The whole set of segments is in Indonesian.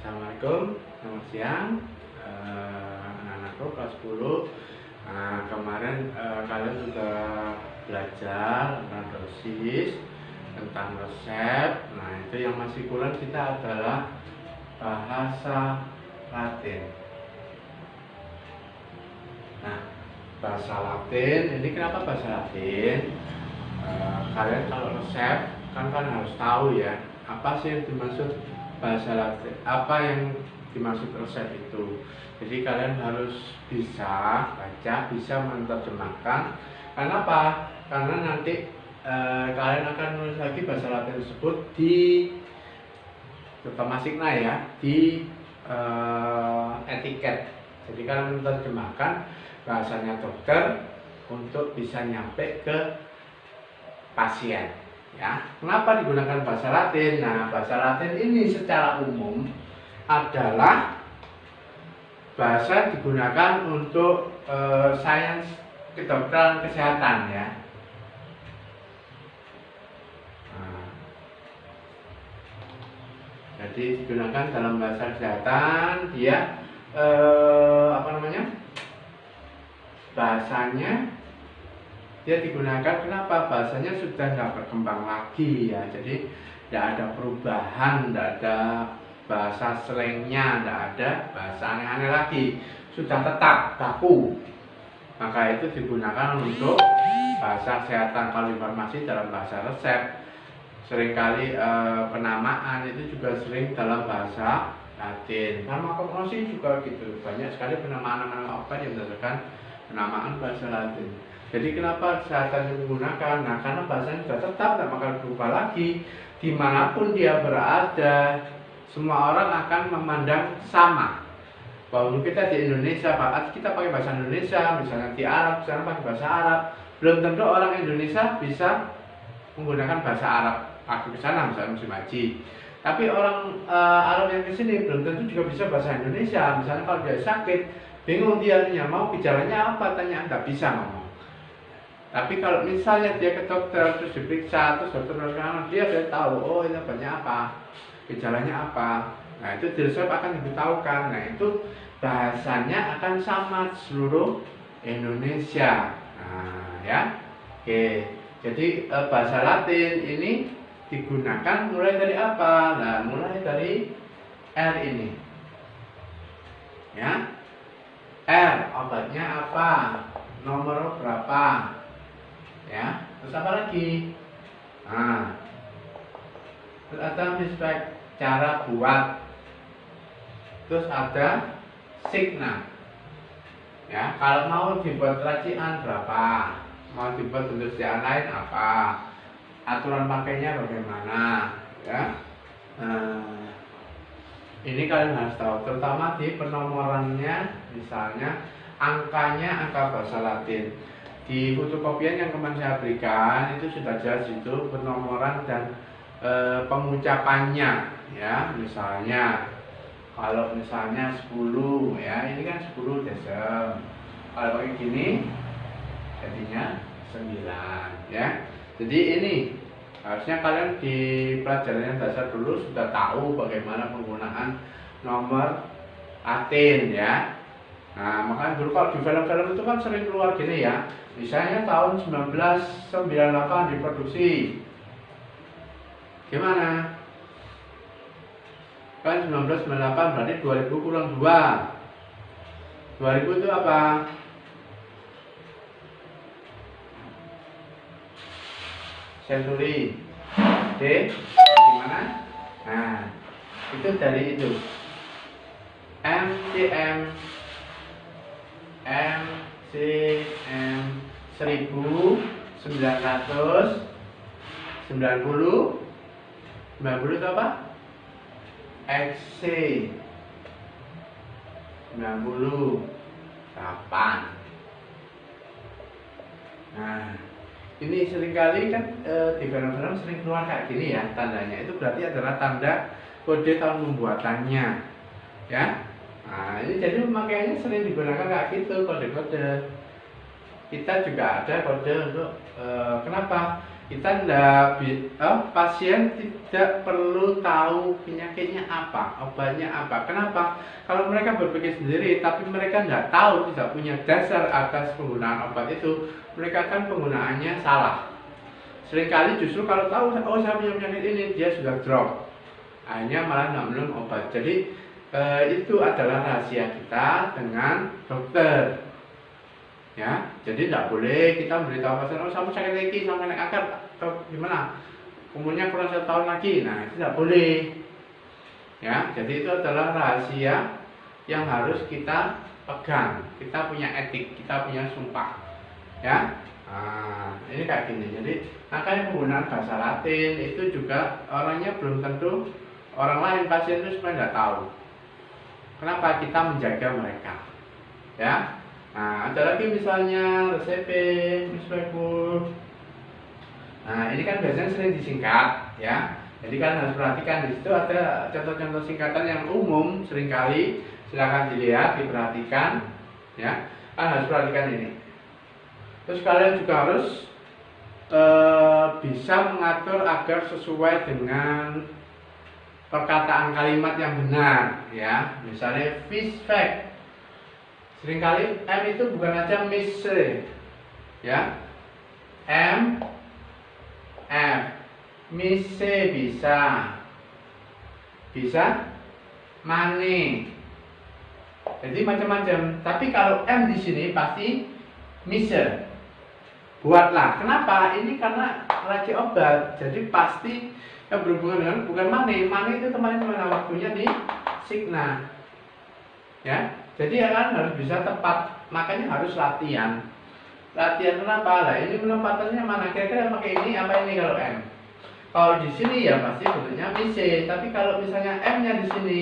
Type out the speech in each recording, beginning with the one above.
Assalamualaikum, selamat siang, anak-anakku kelas 10. Kemarin kalian sudah belajar tentang dosis, tentang resep. Nah, itu yang masih kurang kita adalah bahasa Latin. Nah, bahasa Latin, ini kenapa bahasa Latin? Kalian kalau resep, kan harus tahu ya, apa sih yang dimaksud bahasa Latin, apa yang dimaksud resep itu. Jadi kalian harus bisa baca, bisa menerjemahkan. Karena apa? Karena nanti kalian akan menulis lagi bahasa Latin tersebut di terutama signa ya, di etiket. Jadi kalian menerjemahkan bahasanya dokter untuk bisa nyampe ke pasien. Ya, kenapa digunakan bahasa Latin? Nah, bahasa Latin ini secara umum adalah bahasa digunakan untuk sains kedokteran kesehatan ya. Nah, jadi digunakan dalam bahasa kesehatan, dia bahasanya dia digunakan, kenapa? Bahasanya sudah tidak berkembang lagi ya, jadi tidak ada perubahan, tidak ada bahasa slangnya, tidak ada bahasa aneh-aneh lagi, sudah tetap baku. Maka itu digunakan untuk bahasa kesehatan. Kalau informasi dalam bahasa resep, seringkali penamaan itu juga sering dalam bahasa Latin. Farmakognosi juga gitu, banyak sekali penamaan obat yang berdasarkan penamaan bahasa Latin. Jadi kenapa kesehatan menggunakan? Nah, karena bahasanya sudah tetap, tidak bakal berubah lagi. Dimanapun dia berada, semua orang akan memandang sama. Walaupun kita di Indonesia, Pak, kita pakai bahasa Indonesia, misalnya di Arab, misalnya pakai bahasa Arab, belum tentu orang Indonesia bisa menggunakan bahasa Arab. Aku ke sana misalnya musim haji. Tapi orang Arab yang di sini belum tentu juga bisa bahasa Indonesia. Misalnya kalau dia sakit, bingung dia mau gejalanya apa, tanya, tidak bisa ngomong. Tapi kalau misalnya dia ke dokter, terus diperiksa, terus dokter dia sudah tahu, oh ini banyak apa, gejalanya apa. Nah, itu di resep akan diberitahukan. Nah, itu bahasanya akan sama seluruh Indonesia. Nah, ya. Oke. Jadi bahasa Latin ini digunakan mulai dari apa? Nah, mulai dari R ini. Ya. R, obatnya apa? Nomor berapa? Ya, terus apa lagi? Nah, terus ada mispek, cara buat. Terus ada signa. Ya, kalau mau dibuat racian berapa? Mau dibuat bentuk lain apa? Aturan pakainya bagaimana? Ya. Ini kalian harus tahu, terutama di penomorannya, misalnya angkanya angka bahasa Latin. Di fotokopian yang kemarin saya berikan itu sudah jelas itu penomoran dan pengucapannya ya. Misalnya kalau misalnya 10 ya, ini kan 10 desem. Kalau pakai gini jadinya 9 ya. Jadi ini harusnya kalian di pelajaran yang dasar dulu sudah tahu bagaimana penggunaan nomor Latin ya. Nah, makanya dulu kalau di film-film itu kan sering keluar gini ya. Misalnya tahun 1998 diproduksi. Gimana? Kan 1998 berarti 2000 kurang 2. 2000 itu apa? Century. D gimana? Nah, itu dari itu. MCM 1990 itu apa? XC 98. Nah, ini seringkali kan di film-film sering keluar kayak gini ya tandanya. Itu berarti adalah tanda kode tahun pembuatannya ya. Nah, ini jadi makanya sering digunakan kayak gitu, kode-kode. Kita juga ada kode untuk kenapa? kita pasien tidak perlu tahu penyakitnya apa, obatnya apa. Kenapa? Kalau mereka berpikir sendiri, tapi mereka nggak tahu, tidak punya dasar atas penggunaan obat itu, mereka kan penggunaannya salah. Seringkali justru kalau tahu, oh saya punya penyakit ini, dia sudah drop. Akhirnya malah nggak minum obat. Jadi itu adalah rahasia kita dengan dokter. Ya, jadi tidak boleh kita memberitahu pasien, oh kamu sakit lagi, sama kena kanker atau gimana, umurnya kurang 1 tahun lagi. Nah, itu tidak boleh. Ya, jadi itu adalah rahasia yang harus kita pegang. Kita punya etik, kita punya sumpah. Ya, nah, ini kayak gini. Jadi makanya penggunaan bahasa Latin itu juga orangnya belum tentu, orang lain pasien itu sebenarnya tidak tahu. Kenapa kita menjaga mereka? Ya. Nah, ada lagi misalnya resep, misalnya. Nah, ini kan biasanya sering disingkat, ya. Jadi kan harus perhatikan di situ ada contoh-contoh singkatan yang umum seringkali. Silakan dilihat, diperhatikan, ya. Kan harus perhatikan ini. Terus kalian juga harus bisa mengatur agar sesuai dengan perkataan kalimat yang benar, ya. Misalnya fish fact. Seringkali M itu bukan aja miss, ya. M, F, miss bisa, money. Jadi macam-macam. Tapi kalau M di sini pasti miss. Buatlah. Kenapa? Ini karena racik obat. Jadi pasti yang berhubungan dengan bukan money. Money itu teman-teman waktunya di signa. Ya. Jadi kan harus bisa tepat, makanya harus latihan. Latihan kenapa? Lah ini penempatannya mana? Kira-kira pakai ini apa ini kalau M? Kalau di sini ya pasti bentuknya C. Tapi kalau misalnya M-nya di sini,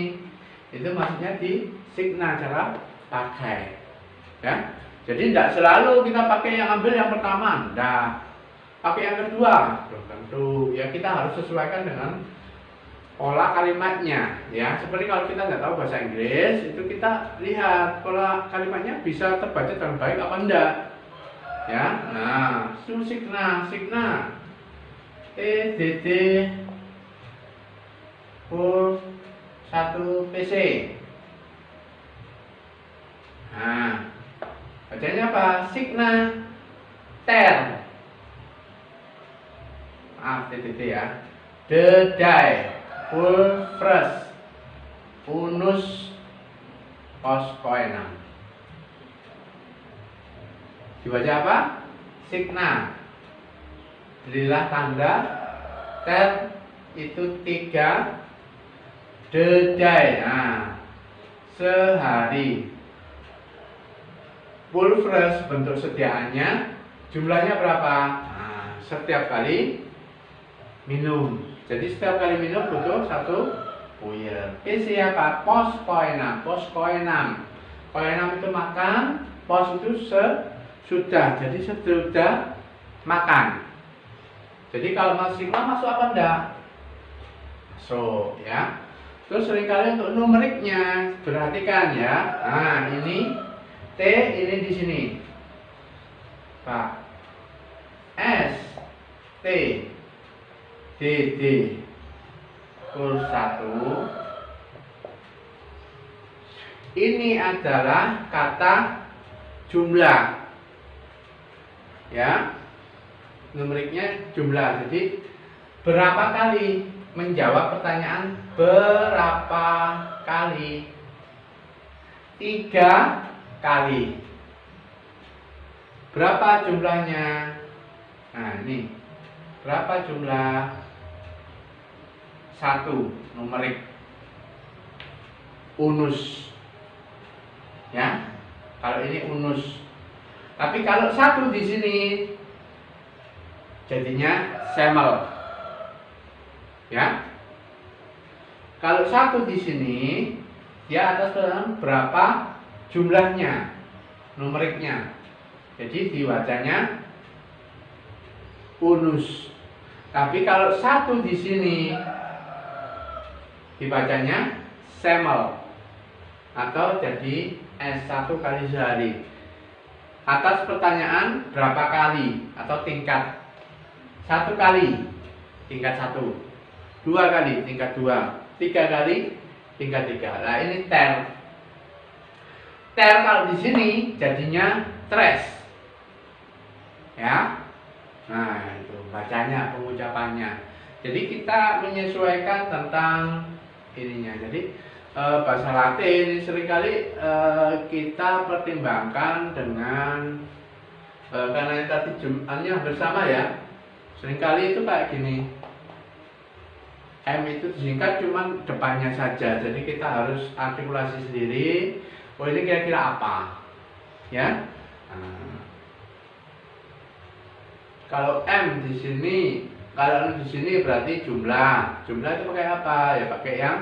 itu maksudnya di signa cara pakai. Ya. Jadi tidak selalu kita pakai yang ambil yang pertama, enggak. Pakai yang kedua, belum tentu. Ya kita harus sesuaikan dengan pola kalimatnya, ya. Seperti kalau kita nggak tahu bahasa Inggris, itu kita lihat pola kalimatnya bisa terbaca dengan baik apa enggak, ya. Nah, signa, EDD full 1 PC. Nah, bacanya apa? Signa ter. Maaf, TTT ya. Dedai. Full fresh unus poskoenam. Dibaca apa? Signa. Berilah tanda. Ter itu 3. Dedai. Nah, sehari. Full fresh bentuk sediaannya. Jumlahnya berapa? Nah, setiap kali minum. Jadi setiap kali minum butuh 1 puyer. Isi apa? Pos koenam. Koenam itu makan, pos itu sesudah. Jadi sesudah makan. Jadi kalau masih masuk apa enggak? Masuk, ya. Terus seringkali untuk numeriknya perhatikan ya. Nah, ini T, ini di sini. Pak. S, T, DD full 1. Ini adalah kata jumlah, ya. Numeriknya jumlah. Jadi berapa kali, menjawab pertanyaan berapa kali. 3 kali. Berapa jumlahnya? Nah, ini berapa jumlah 1 numerik unus, ya. Kalau ini unus, tapi kalau 1 di sini jadinya semel, ya. Kalau 1 di sini dia atas berapa jumlahnya, numeriknya, jadi dibacanya unus. Tapi kalau 1 di sini dibacanya semel atau jadi S1 kali sehari. Atas pertanyaan berapa kali atau tingkat 1 kali tingkat 1, 2 kali tingkat 2, 3 kali tingkat 3. Nah ini ter. Ter kalau di sini jadinya tres. Ya. Nah itu bacanya, pengucapannya. Jadi kita menyesuaikan tentang ininya. Jadi bahasa Latin seringkali kita pertimbangkan dengan karena tadi jumlahnya bersama ya. Seringkali itu kayak gini. M itu disingkat cuman depannya saja. Jadi kita harus artikulasi sendiri. Oh ini kira-kira apa? Ya. Nah, kalau M di sini, kalau di sini berarti jumlah. Jumlah itu pakai apa? Ya pakai yang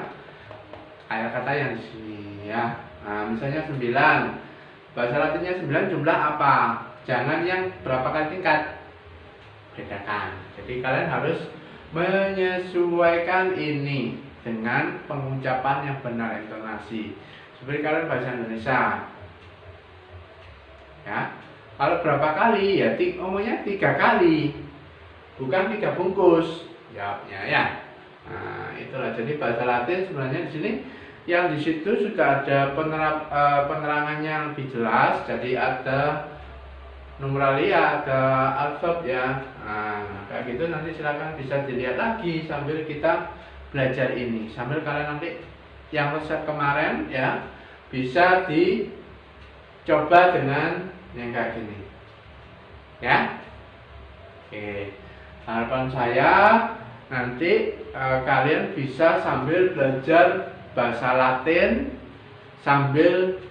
kayak kata yang di sini ya. Nah, misalnya 9. Bahasa Latinnya 9 jumlah apa? Jangan yang berapa kali tingkat. Bedakan. Jadi kalian harus menyesuaikan ini dengan pengucapan yang benar, intonasi. Seperti kalian bahasa Indonesia. Ya. Kalau berapa kali ya ngomongnya 3 kali. Bukan 3 bungkus. Jawabnya ya. Nah, itulah jadi bahasa Latin sebenarnya di sini yang di situ sudah ada penerangannya lebih jelas. Jadi ada numeralia, ada alfab ya. Nah, kayak gitu nanti silakan bisa dilihat lagi sambil kita belajar ini. Sambil kalian nanti yang resep kemarin ya bisa dicoba dengan yang kayak gini. Ya. Oke. Harapan saya nanti kalian bisa sambil belajar bahasa Latin sambil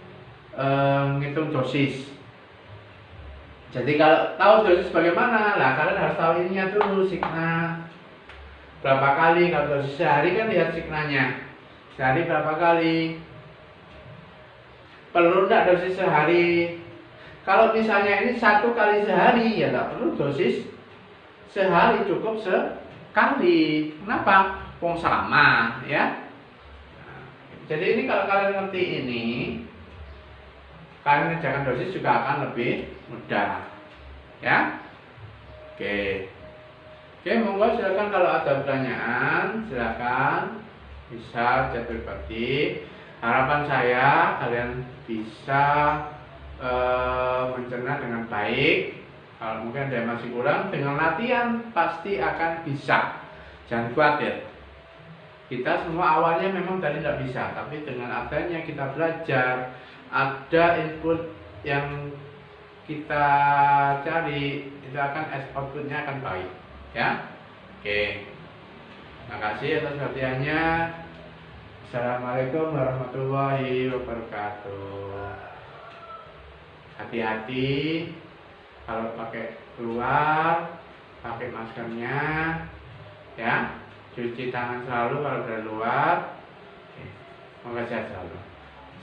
ngitung dosis. Jadi kalau tahu dosis bagaimana, lah kalian harus tahu ininya dulu, signa berapa kali. Kalau dosis sehari kan lihat signanya, sehari berapa kali. Perlu enggak dosis sehari? Kalau misalnya ini 1 kali sehari, ya enggak perlu dosis sehari, cukup sekali. Kenapa? Wong sama, ya. Nah, jadi ini kalau kalian ngerti ini, kalian mengerjakan dosis juga akan lebih mudah. Ya. Oke. Oke, monggo silakan kalau ada pertanyaan, silakan bisa chat pribadi. Harapan saya kalian bisa mencerna dengan baik. Kalau mungkin ada yang masih kurang, dengan latihan pasti akan bisa. Jangan khawatir. Kita semua awalnya memang tadi tidak bisa, tapi dengan adanya kita belajar, ada input yang kita cari, itu akan outputnya akan baik ya. Oke, terima kasih atas perhatiannya. Assalamualaikum warahmatullahi wabarakatuh. Hati-hati kalau pakai keluar, pakai maskernya ya, cuci tangan selalu kalau dari luar. Oke, semoga sehat selalu.